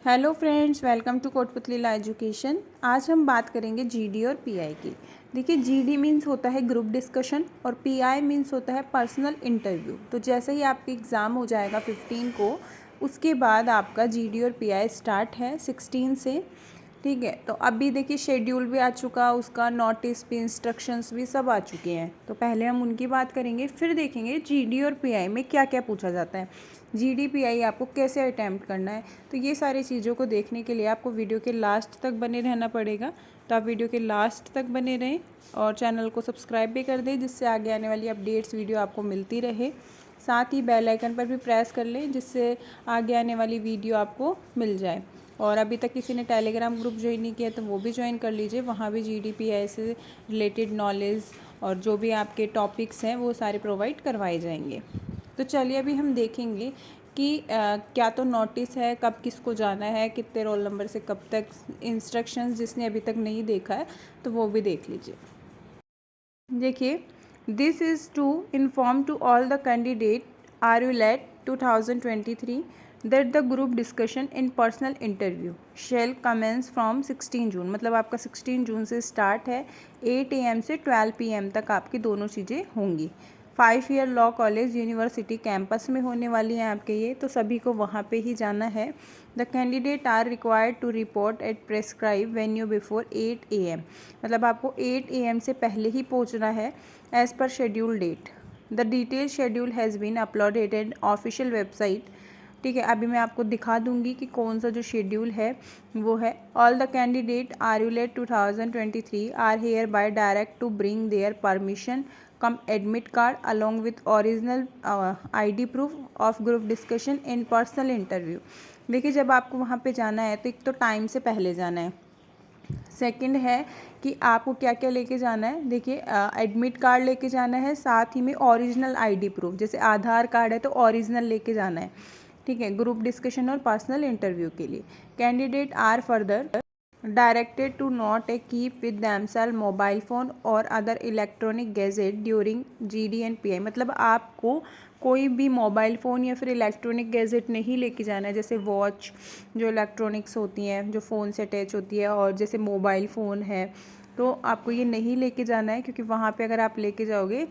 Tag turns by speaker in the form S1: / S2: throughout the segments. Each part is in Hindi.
S1: हेलो फ्रेंड्स, वेलकम टू कोटपुतलीला एजुकेशन। आज हम बात करेंगे जीडी और पीआई की। देखिए, जीडी मीन्स होता है ग्रुप डिस्कशन और पीआई मीन्स होता है पर्सनल इंटरव्यू। तो जैसे ही आपका एग्ज़ाम हो जाएगा 15 को, उसके बाद आपका जीडी और पीआई स्टार्ट है 16 से। ठीक है, तो अभी देखिए शेड्यूल भी आ चुका, उसका नोटिस भी, इंस्ट्रक्शंस भी सब आ चुके हैं। तो पहले हम उनकी बात करेंगे, फिर देखेंगे जीडी और पीआई में क्या क्या पूछा जाता है, जीडी पीआई आपको कैसे अटैम्प्ट करना है। तो ये सारी चीज़ों को देखने के लिए आपको वीडियो के लास्ट तक बने रहना पड़ेगा। तो आप वीडियो के लास्ट तक बने रहें और चैनल को सब्सक्राइब भी कर दें, जिससे आगे आने वाली अपडेट्स वीडियो आपको मिलती रहे। साथ ही बेल आइकन पर भी प्रेस कर लें, जिससे आगे आने वाली वीडियो आपको मिल जाए। और अभी तक किसी ने टेलीग्राम ग्रुप ज्वाइन नहीं किया तो वो भी ज्वाइन कर लीजिए। वहाँ भी जीडीपीआई से रिलेटेड नॉलेज और जो भी आपके टॉपिक्स हैं वो सारे प्रोवाइड करवाए जाएंगे। तो चलिए अभी हम देखेंगे कि क्या तो नोटिस है, कब किसको जाना है, कितने रोल नंबर से कब तक, इंस्ट्रक्शंस जिसने अभी तक नहीं देखा है तो वो भी देख लीजिए। देखिए, this is to inform to all the candidate RULET 2023 that the group discussion in personal interview shall commence from 16 June. मतलब आपका 16 जून से स्टार्ट है, 8 AM से 12 PM तक आपकी दोनों चीज़ें होंगी। 5 year law college university campus में होने वाली हैं आपके ये, तो सभी को वहाँ पे ही जाना है। The candidate are required to report at prescribe venue before 8 AM। मतलब आपको 8 AM से पहले ही पहुँचना है as per schedule date. The detail schedule has been uploaded at official website. ठीक है, अभी मैं आपको दिखा दूंगी कि कौन सा जो शेड्यूल है वो है। All the candidate RULET 2023 are hereby direct to bring their permission cum admit card along with original ID proof of group discussion in personal interview. देखिए, जब आपको वहाँ पे जाना है तो एक तो टाइम से पहले जाना है। सेकंड है कि आपको क्या क्या लेके जाना है। देखिए, एडमिट कार्ड लेके जाना है, साथ ही में ओरिजिनल ID प्रूफ, जैसे आधार कार्ड है तो ओरिजिनल लेके जाना है। ठीक है, ग्रुप डिस्कशन और पर्सनल इंटरव्यू के लिए। Candidate are further directed to not keep with themselves mobile phone और other electronic gadget during GD and PI। मतलब आपको कोई भी मोबाइल फ़ोन या फिर इलेक्ट्रॉनिक गैजेट नहीं लेके जाना है, जैसे वॉच जो इलेक्ट्रॉनिक्स होती हैं, जो फ़ोन से अटैच होती है, और जैसे मोबाइल फ़ोन है, तो आपको ये नहीं लेके जाना है, क्योंकि वहाँ पे अगर आप लेके जाओगे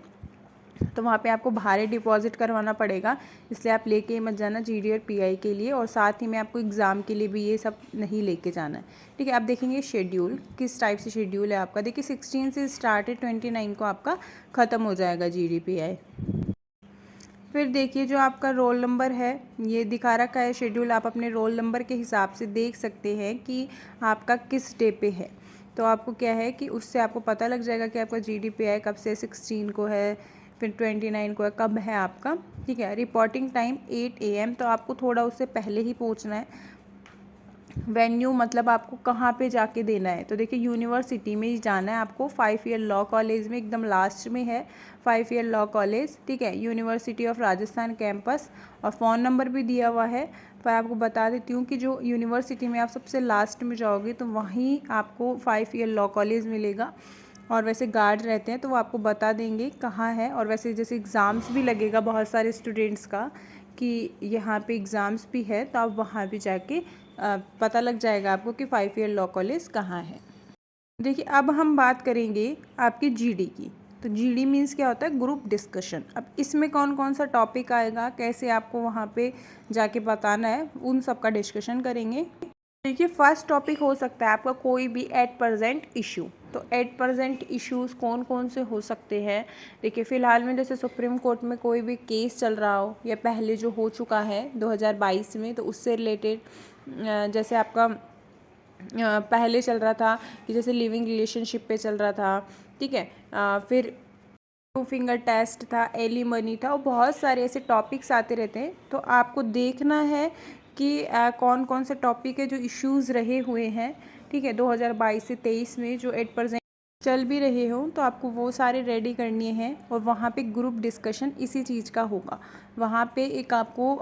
S1: तो वहाँ पे आपको भारी डिपॉजिट करवाना पड़ेगा। इसलिए आप लेके मत जाना GD और PI के लिए, और साथ ही में आपको एग्ज़ाम के लिए भी ये सब नहीं लेके जाना है। ठीक है, आप देखेंगे शेड्यूल किस टाइप से शेड्यूल है आपका। देखिए, 16 से स्टार्ट है, 29 को आपका ख़त्म हो जाएगा GD PI। फिर देखिए, जो आपका रोल नंबर है ये दिखा रखा है शेड्यूल। आप अपने रोल नंबर के हिसाब से देख सकते हैं कि आपका किस डे पे है। तो आपको क्या है कि उससे आपको पता लग जाएगा कि आपका GD PI कब से, 16 को है, फिर 29 को है, कब है आपका। ठीक है, रिपोर्टिंग टाइम 8 AM, तो आपको थोड़ा उससे पहले ही पहुंचना है। वेन्यू मतलब आपको कहाँ पे जाके देना है, तो देखिए यूनिवर्सिटी में ही जाना है आपको। 5 ईयर लॉ कॉलेज में एकदम लास्ट में है 5 ईयर लॉ कॉलेज। ठीक है, यूनिवर्सिटी ऑफ राजस्थान कैंपस, और फ़ोन नंबर भी दिया हुआ है। पर आपको बता देती हूँ कि जो यूनिवर्सिटी में आप सबसे लास्ट में जाओगे तो वहीं आपको 5 ईयर लॉ कॉलेज मिलेगा। और वैसे गार्ड रहते हैं तो वो आपको बता देंगे कहाँ है। और वैसे जैसे एग्ज़ाम्स भी लगेगा बहुत सारे स्टूडेंट्स का कि यहाँ पे एग्ज़ाम्स भी है, तो आप वहाँ भी जाके पता लग जाएगा आपको कि 5 ईयर लॉ कॉलेज कहाँ है। देखिए, अब हम बात करेंगे आपकी GD की। तो GD मीन्स क्या होता है, ग्रुप डिस्कशन। अब इसमें कौन कौन सा टॉपिक आएगा, कैसे आपको वहाँ पे जाके बताना है, उन सब का डिस्कशन करेंगे। देखिए, फर्स्ट टॉपिक हो सकता है आपका कोई भी एट प्रेजेंट इशू। तो एट प्रेजेंट इश्यूज़ कौन कौन से हो सकते हैं। देखिए, फ़िलहाल में जैसे सुप्रीम कोर्ट में कोई भी केस चल रहा हो, या पहले जो हो चुका है 2022 में, तो उससे रिलेटेड जैसे आपका पहले चल रहा था कि जैसे लिविंग रिलेशनशिप पे चल रहा था। ठीक है, फिर 2 फिंगर टेस्ट था, एलिमनी था, और बहुत सारे ऐसे टॉपिक्स आते रहते हैं। तो आपको देखना है कि कौन कौन से टॉपिक है जो इश्यूज़ रहे हुए हैं। ठीक है, 2022 से 23 में जो 8% चल भी रहे हो, तो आपको वो सारे रेडी करनी है। और वहाँ पे ग्रुप डिस्कशन इसी चीज़ का होगा। वहाँ पे एक आपको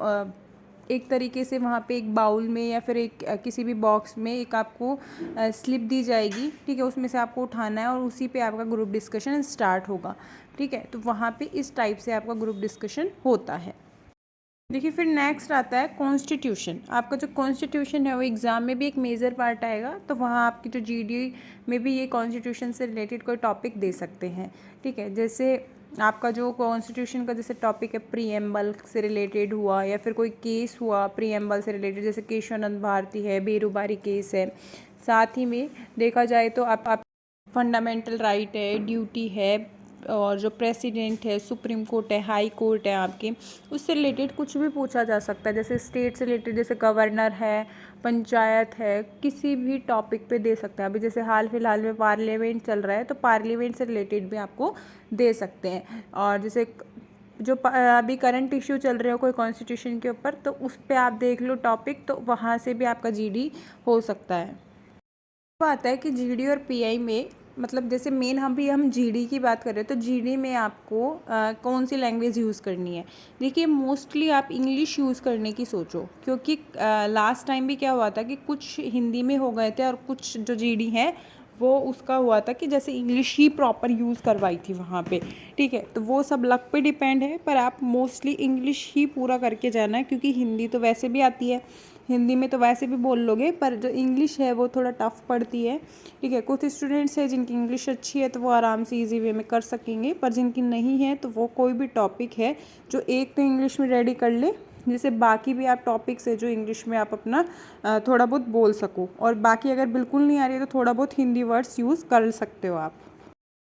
S1: एक तरीके से वहाँ पे एक बाउल में या फिर एक किसी भी बॉक्स में एक आपको स्लिप दी जाएगी। ठीक है, उसमें से आपको उठाना है और उसी पे आपका ग्रुप डिस्कशन स्टार्ट होगा। ठीक है, तो वहाँ पे इस टाइप से आपका ग्रुप डिस्कशन होता है। देखिए फिर नेक्स्ट आता है कॉन्स्टिट्यूशन। आपका जो कॉन्स्टिट्यूशन है वो एग्ज़ाम में भी एक मेजर पार्ट आएगा, तो वहाँ आपकी जो जीडी में भी ये कॉन्स्टिट्यूशन से रिलेटेड कोई टॉपिक दे सकते हैं। ठीक है, जैसे आपका जो कॉन्स्टिट्यूशन का जैसे टॉपिक है प्रीएम्बल से रिलेटेड हुआ, या फिर कोई केस हुआ प्रीएम्बल से रिलेटेड, जैसे केशवानंद भारती है, बेरुबारी केस है। साथ ही में देखा जाए तो आप फंडामेंटल राइट है, ड्यूटी है, और जो प्रेसिडेंट है, सुप्रीम कोर्ट है, हाई कोर्ट है आपके, उससे रिलेटेड कुछ भी पूछा जा सकता है। जैसे स्टेट से रिलेटेड, जैसे गवर्नर है, पंचायत है, किसी भी टॉपिक पे दे सकते हैं। अभी जैसे हाल फिलहाल में पार्लियामेंट चल रहा है, तो पार्लियामेंट से रिलेटेड भी आपको दे सकते हैं। और जैसे जो अभी करंट इश्यू चल रहे हो कोई कॉन्स्टिट्यूशन के ऊपर, तो उस पर आप देख लो टॉपिक, तो वहाँ से भी आपका जीडी हो सकता है। बात है कि जीडी और पीआई में, मतलब जैसे मेन हम जीडी की बात कर रहे हैं, तो जीडी में आपको कौन सी लैंग्वेज यूज़ करनी है। देखिए मोस्टली आप इंग्लिश यूज़ करने की सोचो, क्योंकि लास्ट टाइम भी क्या हुआ था कि कुछ हिंदी में हो गए थे, और कुछ जो जीडी है वो उसका हुआ था कि जैसे इंग्लिश ही प्रॉपर यूज़ करवाई थी वहाँ पे। ठीक है, तो वो सब लक पे डिपेंड है, पर आप मोस्टली इंग्लिश ही पूरा करके जाना है, क्योंकि हिंदी तो वैसे भी आती है, हिंदी में तो वैसे भी बोल लोगे, पर जो इंग्लिश है वो थोड़ा टफ पड़ती है। ठीक है, कुछ स्टूडेंट्स हैं जिनकी इंग्लिश अच्छी है तो वो आराम से इजी वे में कर सकेंगे, पर जिनकी नहीं है तो वो कोई भी टॉपिक है जो एक तो इंग्लिश में रेडी कर ले, जैसे बाकी भी आप टॉपिक्स है जो इंग्लिश में आप अपना थोड़ा बहुत बोल सको, और बाकी अगर बिल्कुल नहीं आ रही है तो थोड़ा बहुत हिंदी वर्ड्स यूज़ कर सकते हो आप।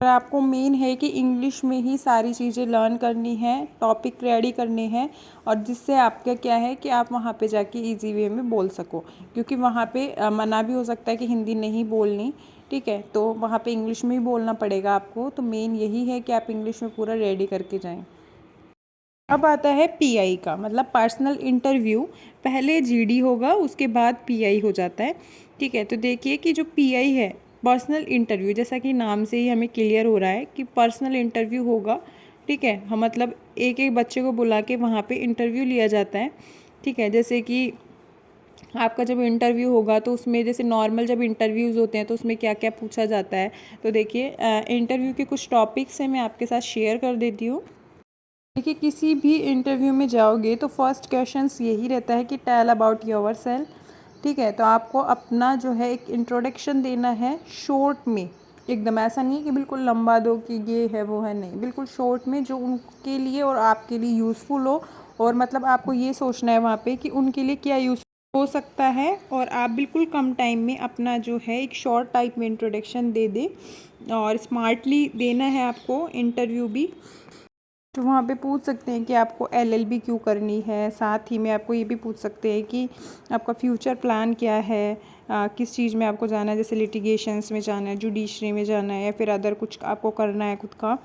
S1: पर आपको मेन है कि इंग्लिश में ही सारी चीज़ें लर्न करनी है, टॉपिक रेडी करने हैं, और जिससे आपका क्या है कि आप वहाँ पे जाके इजी वे में बोल सको, क्योंकि वहाँ पे मना भी हो सकता है कि हिंदी नहीं बोलनी। ठीक है, तो वहाँ पे इंग्लिश में ही बोलना पड़ेगा आपको, तो मेन यही है कि आप इंग्लिश में पूरा रेडी करके जाएँ। अब आता है पीआई का, मतलब पर्सनल इंटरव्यू। पहले जीडी होगा, उसके बाद पीआई हो जाता है। ठीक है, तो देखिए कि जो पीआई है, पर्सनल इंटरव्यू, जैसा कि नाम से ही हमें क्लियर हो रहा है कि पर्सनल इंटरव्यू होगा। ठीक है, हम मतलब एक एक बच्चे को बुला के वहाँ पे इंटरव्यू लिया जाता है। ठीक है, जैसे कि आपका जब इंटरव्यू होगा तो उसमें जैसे नॉर्मल जब इंटरव्यूज़ होते हैं तो उसमें क्या क्या पूछा जाता है, तो देखिए इंटरव्यू के कुछ टॉपिक्स हैं, मैं आपके साथ शेयर कर देती हूँ। देखिए किसी भी इंटरव्यू में जाओगे तो फर्स्ट क्वेश्चंस यही रहता है कि टेल अबाउट योर सेल्फ। ठीक है, तो आपको अपना जो है एक इंट्रोडक्शन देना है शॉर्ट में, एकदम ऐसा नहीं है कि बिल्कुल लंबा दो कि ये है वो है, नहीं, बिल्कुल शॉर्ट में जो उनके लिए और आपके लिए यूज़फुल हो, और मतलब आपको ये सोचना है वहाँ पे कि उनके लिए क्या यूज़ हो सकता है, और आप बिल्कुल कम टाइम में अपना जो है एक शॉर्ट टाइप में इंट्रोडक्शन दे दे, और स्मार्टली देना है आपको इंटरव्यू भी। तो वहाँ पे पूछ सकते हैं कि आपको एलएलबी क्यों करनी है, साथ ही में आपको ये भी पूछ सकते हैं कि आपका फ्यूचर प्लान क्या है, किस चीज़ में आपको जाना है, जैसे लिटिगेशंस में जाना है, जुडिशरी में जाना है, या फिर अदर कुछ आपको करना है खुद का,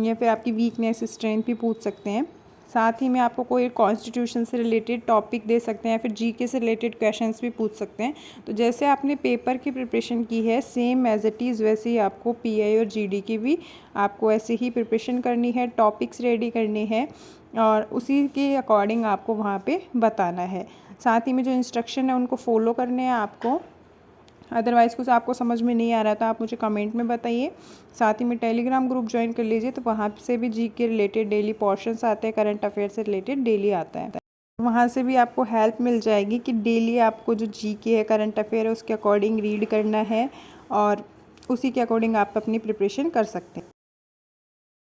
S1: या फिर आपकी वीकनेस स्ट्रेंथ भी पूछ सकते हैं। साथ ही में आपको कोई कॉन्स्टिट्यूशन से रिलेटेड टॉपिक दे सकते हैं, या फिर जीके से रिलेटेड क्वेश्चंस भी पूछ सकते हैं। तो जैसे आपने पेपर की प्रिपरेशन की है सेम एज इट इज़, वैसे ही आपको पीआई और जीडी की भी आपको ऐसे ही प्रिपरेशन करनी है, टॉपिक्स रेडी करने हैं, और उसी के अकॉर्डिंग आपको वहाँ पे बताना है। साथ ही में जो इंस्ट्रक्शन है उनको फॉलो करने हैं आपको। अदरवाइज़ कुछ आपको समझ में नहीं आ रहा तो आप मुझे कमेंट में बताइए। साथ ही में टेलीग्राम ग्रुप ज्वाइन कर लीजिए, तो वहाँ से भी जी के रिलेटेड डेली पोर्शंस आते हैं, करंट अफेयर से रिलेटेड डेली आता है। वहाँ से भी आपको हेल्प मिल जाएगी कि डेली आपको जो जीके है, करंट अफेयर है, उसके अकॉर्डिंग रीड करना है, और उसी के अकॉर्डिंग आप अपनी प्रिपरेशन कर सकते हैं।